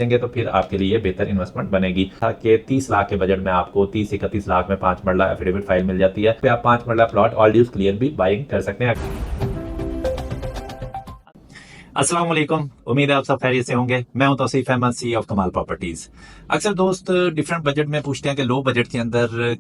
देंगे तो फिर आपके लिए बेहतर इन्वेस्टमेंट बनेगी। कि 30 लाख के बजट में आपको 30-31 लाख में 5 मरला एफिडेविट फाइल मिल जाती है। फिर आप 5 मरला प्लॉट ऑल ड्यूज क्लियर भी बाइंग कर सकते हैं। अस्सलाम वालेकुम, उम्मीद है आप सब खैरियत से होंगे। मैं हूं तौसीफ अहमद, सी ऑफ कमाल प्रॉपर्टीज। अक्सर दोस्त डिफरेंट बजट में पूछते हैं कि लो बजट के अंदर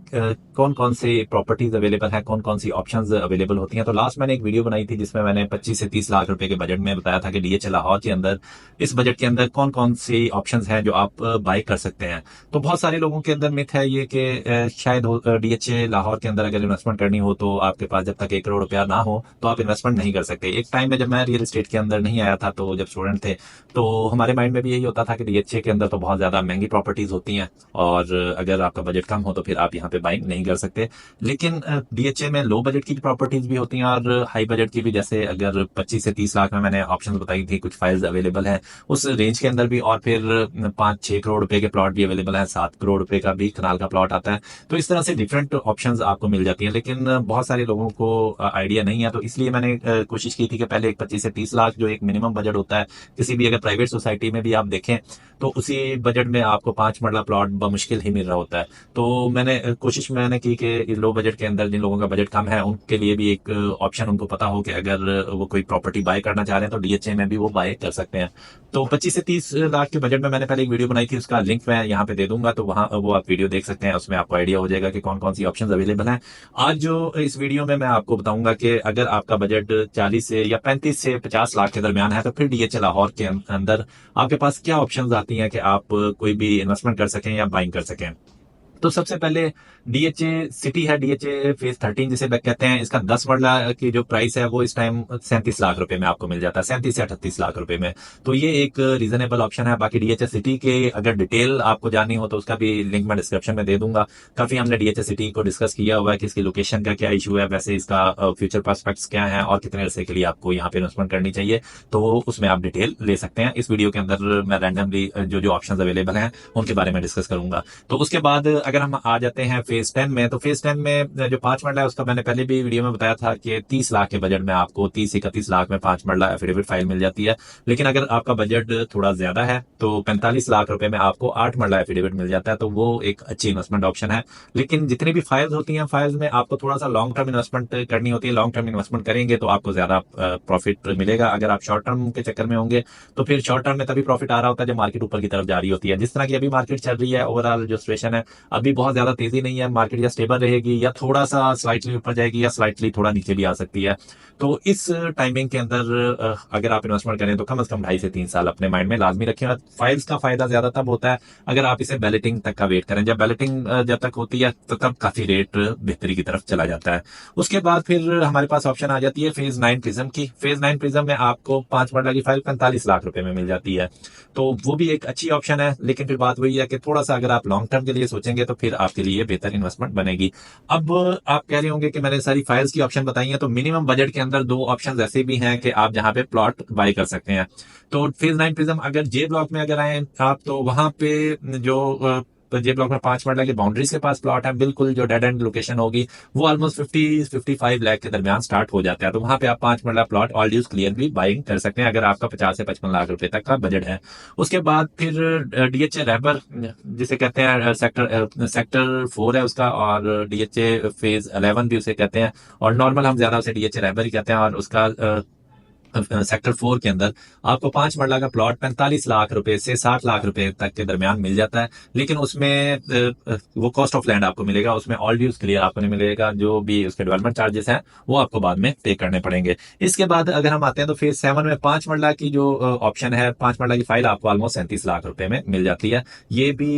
कौन कौन से प्रॉपर्टीज अवेलेबल हैं, कौन कौन सी ऑप्शंस अवेलेबल होती हैं। तो लास्ट मैंने एक वीडियो बनाई थी जिसमें मैंने 25 से 30 लाख रुपए के बजट में बताया था कि डीएचए लाहौर के अंदर इस बजट के अंदर कौन कौन सी ऑप्शंस हैं जो आप बाय कर सकते हैं। तो बहुत सारे लोगों के अंदर मिथ है ये कि शायद डीएचए लाहौर के अंदर अगर इन्वेस्टमेंट करनी हो तो आपके पास जब तक 1 करोड़ रुपया ना हो तो आप इन्वेस्टमेंट नहीं कर सकते। एक टाइम में जब मैं रियल एस्टेट के अंदर नहीं आया था, तो जब स्टूडेंट थे तो हमारे माइंड में भी यही होता था कि डीएचए के अंदर तो बहुत ज्यादा महंगी प्रॉपर्टीज होती हैं और अगर आपका बजट कम हो तो फिर आप यहाँ पे बाइंग नहीं कर सकते। लेकिन डीएचए में लो बजट की प्रॉपर्टीज भी होती हैं और हाई बजट की भी। जैसे अगर 25 से 30 लाख में मैंने ऑप्शन बताई थी, कुछ फाइल्स अवेलेबल हैं उस रेंज के अंदर भी। और फिर 5-6 करोड़ रुपए के प्लॉट भी अवेलेबल हैं, 7 करोड़ रुपए का भी कनाल का प्लॉट आता है। तो इस तरह से डिफरेंट ऑप्शंस आपको मिल जाती हैं। लेकिन बहुत सारे लोगों को आइडिया नहीं है, तो इसलिए मैंने कोशिश की थी कि पहले एक 25 से 30 लाख जो एक मिनिमम बजट होता है किसी भी अगर प्राइवेट सोसाइटी में भी आप देखें तो उसी बजट में आपको 5 मरला प्लॉट बमुश्किल ही मिल रहा होता है। तो कोशिश मैंने की कि लो बजट के अंदर जिन लोगों का बजट कम है उनके लिए भी एक ऑप्शन उनको पता हो कि अगर वो कोई प्रॉपर्टी बाय करना चाह रहे हैं तो डीएचए में भी वो बाय कर सकते हैं। तो 25 से 30 लाख के बजट में मैंने पहले एक वीडियो बनाई थी, उसका लिंक मैं यहाँ पे दे दूंगा, तो वहां वो आप वीडियो देख सकते हैं। उसमें आपको आइडिया हो जाएगा कि कौन कौन सी ऑप्शन अवेलेबल हैं। आज जो इस वीडियो में मैं आपको बताऊंगा कि अगर आपका बजट 40 से या 35 से 50 लाख के दरमियान है तो फिर डीएचए लाहौर के अंदर आपके पास क्या ऑप्शंस आती हैं कि आप कोई भी इन्वेस्टमेंट कर सकें या बाइंग कर सकें। तो सबसे पहले डीएचए सिटी है, डीएचए फेज 13 जिसे कहते हैं। इसका 10 मरला की जो प्राइस है वो इस टाइम 37 लाख रुपए में आपको मिल जाता है, 37 से 38 लाख रुपए में। तो ये एक रीजनेबल ऑप्शन है। बाकी डीएचए सिटी के अगर डिटेल आपको जाननी हो तो उसका भी लिंक मैं डिस्क्रिप्शन में दे दूंगा। काफी हमने डीएचए सिटी को डिस्कस किया हुआ है कि इसकी लोकेशन का क्या इशू है, वैसे इसका फ्यूचर प्रोस्पेक्ट्स क्या है और कितने अरसे के लिए आपको यहाँ पे इन्वेस्टमेंट करनी चाहिए, तो उसमें आप डिटेल ले सकते हैं। इस वीडियो के अंदर मैं रैंडमली जो जो ऑप्शन अवेलेबल हैं उनके बारे में डिस्कस करूंगा। तो उसके बाद अगर हम आ जाते हैं फेज 10 में, तो फेज 10 में जो 5 मरला है उसका मैंने पहले भी वीडियो में बताया था कि 30 लाख के बजट में आपको 30-31 लाख में 5 मरला एफिडेविट फाइल मिल जाती है। लेकिन अगर आपका बजट थोड़ा ज्यादा है तो 45 लाख रुपए में आपको 8 मरला एफिडेविट मिल जाता है। तो वो एक अच्छी इन्वेस्टमेंट ऑप्शन है। लेकिन जितनी भी फाइल्स होती हैं, फाइल्स में आपको थोड़ा सा लॉन्ग टर्म इन्वेस्टमेंट करनी होती है। लॉन्ग टर्म इन्वेस्टमेंट करेंगे तो आपको ज्यादा प्रॉफिट मिलेगा। अगर आप शॉर्ट टर्म के चक्कर में होंगे तो फिर शॉर्ट टर्म में तभी प्रॉफिट आ रहा होता है जब मार्केट ऊपर की तरफ जा रही होती है। जिस तरह की अभी मार्केट चल रही है, ओवरऑल जो सिचुएशन है अभी बहुत ज्यादा तेजी नहीं है, मार्केट या स्टेबल रहेगी या थोड़ा सा स्लाइटली ऊपर जाएगी या स्लाइटली थोड़ा नीचे भी आ सकती है। तो इस टाइमिंग के अंदर अगर आप इन्वेस्टमेंट करें तो कम से कम 2.5 से 3 साल अपने माइंड में लाजमी रखें। और फाइल्स का फायदा ज्यादा तब होता है अगर आप इसे बैलेटिंग तक का वेट करें। जब बैलेटिंग जब तक होती है तो तब काफी रेट बेहतरी की तरफ चला जाता है। उसके बाद फिर हमारे पास ऑप्शन आ जाती है फेज 9 प्रिज्म की। फेज 9 प्रिज्म में आपको 5 मरला की फाइल 45 लाख रुपए में मिल जाती है। तो वो भी एक अच्छी ऑप्शन है। लेकिन फिर बात वही है कि थोड़ा सा अगर आप लॉन्ग टर्म के लिए सोचेंगे तो फिर आपके लिए बेहतर इन्वेस्टमेंट बनेगी। अब आप कह रहे होंगे कि मैंने सारी फाइल्स की ऑप्शन बताई है, तो मिनिमम बजट के अंदर 2 ऑप्शन ऐसे भी हैं कि आप जहां पे प्लॉट बाय कर सकते हैं। तो फेज 9 प्रिज्म अगर जे ब्लॉक में अगर आए आप तो वहां पे जो जे ब्लॉक में 5 मरला की बाउंड्रीज के पास प्लॉट है, बिल्कुल जो डेड एंड लोकेशन होगी वो ऑलमोस्ट 50-55 लाख के दरमियान स्टार्ट हो जाता है। तो वहां पे आप 5 मरला प्लॉट ऑल ड्यूज क्लियर भी बाइंग कर सकते हैं अगर आपका 50 से 55 लाख रुपए तक का बजट है। उसके बाद फिर डीएचए रैबर जिसे कहते हैं, सेक्टर 4 है उसका, और डीएचए फेज 11 भी उसे कहते हैं, और नॉर्मल हम ज्यादा उसे डीएचए रैबर ही कहते हैं। और उसका सेक्टर 4 के अंदर आपको 5 मरला का प्लॉट 45 लाख रुपए से 60 लाख रुपए तक के दरमियान मिल जाता है। लेकिन उसमें वो कॉस्ट ऑफ लैंड आपको मिलेगा, उसमें ऑल ड्यूज क्लियर आपको नहीं मिलेगा। जो भी उसके डेवलपमेंट चार्जेस हैं वो आपको बाद में पे करने पड़ेंगे। इसके बाद अगर हम आते हैं तो फेज 7 में 5 मरला की जो ऑप्शन है, 5 मरला की फाइल आपको ऑलमोस्ट 37 लाख रुपए में मिल जाती है। ये भी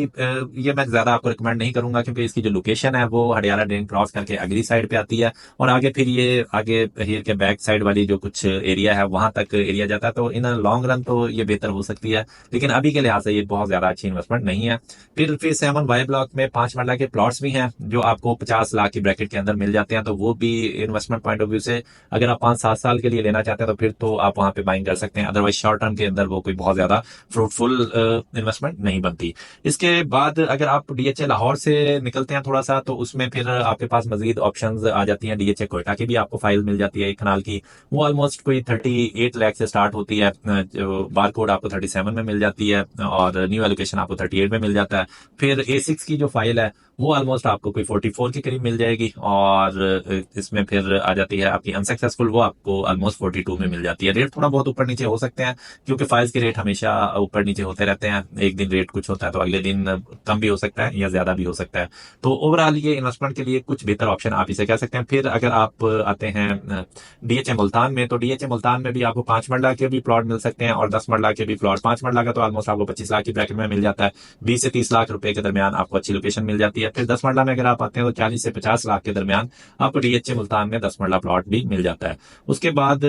ये मैं ज्यादा आपको रिकमेंड नहीं करूंगा क्योंकि इसकी जो लोकेशन है वो हडियाला ड्रेन क्रॉस करके अगली साइड पे आती है और आगे फिर ये आगे हिल के बैक साइड वाली जो कुछ एरिया है वहां तक एरिया जाता है। तो इन लॉन्ग रन तो ये बेहतर हो सकती है, लेकिन अभी के लिहाज से ये बहुत ज्यादा अच्छी इन्वेस्टमेंट नहीं है। फिर फेज 7 वाई ब्लॉक में 5 मरला के प्लॉट्स भी हैं जो आपको 50 लाख की ब्रैकेट के अंदर मिल जाते हैं। तो वो भी इन्वेस्टमेंट पॉइंट ऑफ व्यू से अगर आप 5-7 साल के लिए लेना चाहते हैं तो फिर तो आप वहां पे बाइंग कर सकते हैं। अदरवाइज शॉर्ट टर्म के अंदर वो कोई बहुत ज्यादा फ्रूटफुल इन्वेस्टमेंट नहीं बनती। इसके बाद अगर आप डीएचए लाहौर से निकलते हैं थोड़ा सा, तो उसमें फिर आपके पास मजीद ऑप्शंस आ जाती हैं। डीएचए कोयटा की भी आपको फाइल मिल जाती है एक कनाल की, वो ऑलमोस्ट कोई 30 38 लाख से स्टार्ट होती है, जो बार कोड आपको 37 में मिल जाती है और न्यू एलोकेशन आपको 38 में मिल जाता है। फिर A6 की जो फाइल है वो ऑलमोस्ट आपको कोई 44 के करीब मिल जाएगी, और इसमें फिर आ जाती है आपकी अनसक्सेसफुल, वो आपको ऑलमोस्ट 42 में मिल जाती है। रेट थोड़ा बहुत ऊपर नीचे हो सकते हैं क्योंकि फाइल्स के रेट हमेशा ऊपर नीचे होते रहते हैं, एक दिन रेट कुछ होता है तो अगले दिन कम भी हो सकता है या ज्यादा भी हो सकता है। तो ओवरऑल ये इन्वेस्टमेंट के लिए कुछ बेहतर ऑप्शन आप इसे कह सकते हैं। फिर अगर आप आते हैं DHA मुल्तान में, तो DHA मुल्तान में भी आपको 5 मरला के भी प्लॉट मिल सकते हैं और 10 मरला के भी प्लॉट। 5 मरला का तो ऑलमोस्ट आपको 25 लाख की ब्रैकेट में मिल जाता है, 20 से 30 लाख रुपए के दरमियान आपको अच्छी लोकेशन मिल जाती है। फिर 10 मरला में अगर आप आते हैं तो 40 से 50 लाख के दरमियान आपको DHA मुल्तान में 10 मरला प्लॉट भी मिल जाता है। उसके बाद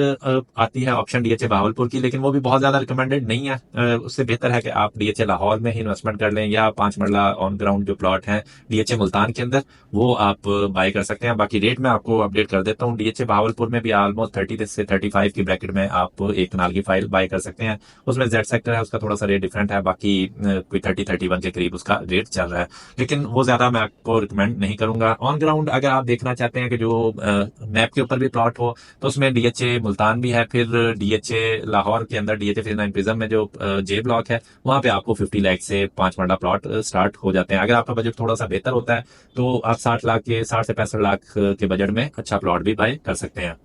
आती है ऑप्शन DHA बहावलपुर की, लेकिन वो भी बहुत ज्यादा रिकमेंडेड नहीं है। उससे बेहतर है कि आप DHA लाहौर में ही इन्वेस्टमेंट कर लें, या 5 मरला ऑन ग्राउंड जो प्लॉट है DHA मुल्तान के अंदर वो आप बाय कर सकते हैं। बाकी रेट मैं आपको अपडेट कर देता हूँ। DHA बहावलपुर में भी ऑलमोस्ट 30 से 35 की ब्रैकेट में आप एक कनाल की फाइल बाय कर सकते हैं। उसमें जेड सेक्टर है, उसका थोड़ा सा रेट डिफरेंट है, बाकी कोई 30-31 के करीब उसका रेट चल रहा है, लेकिन वो ज्यादा मैं आपको रिकमेंड नहीं करूंगा। ऑन ग्राउंड अगर आप देखना चाहते हैं कि जो मैप के ऊपर भी प्लॉट हो, तो उसमें DHA मुल्तान भी है। फिर DHA लाहौर के अंदर DHA 59 प्रिज्म में जो जे ब्लॉक है, वहां पे आपको 50 लाख से 5 मरला प्लॉट स्टार्ट हो जाते हैं। अगर आपका बजट थोड़ा सा बेहतर होता है तो आप 60 से 65 लाख के बजट में अच्छा प्लॉट भी बाय कर सकते हैं।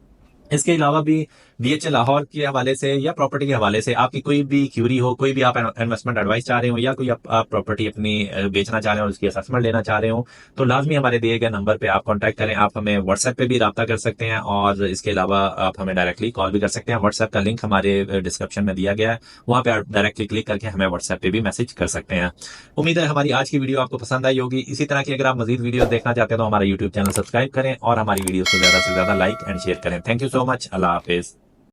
इसके अलावा भी DHA लाहौर के हवाले से या प्रॉपर्टी के हवाले से आपकी कोई भी क्यूरी हो, कोई भी आप इन्वेस्टमेंट एडवाइस चाह रहे हो, या कोई आप प्रॉपर्टी अपनी बेचना चाह रहे हो, उसकी असेसमेंट लेना चाह रहे हो, तो लाजमी हमारे दिए गए नंबर पे आप कांटेक्ट करें। आप हमें व्हाट्सएप पे भी राब्ता कर सकते हैं, और इसके अलावा आप हमें डायरेक्टली कॉल भी कर सकते हैं। व्हाट्सएप का लिंक हमारे डिस्क्रिप्शन में दिया गया है, वहां पे आप डायरेक्टली क्लिक करके हमें व्हाट्सएप पे भी मैसेज कर सकते हैं। उम्मीद है हमारी आज की वीडियो आपको पसंद आई होगी। इसी तरह की अगर आप मजीद वीडियो देखना चाहते हैं तो हमारा यूट्यूब चैनल सब्सक्राइब करें और हमारी वीडियो को ज्यादा से ज्यादा लाइक एंड शेयर करें। Thank you so much. Allah Hafiz.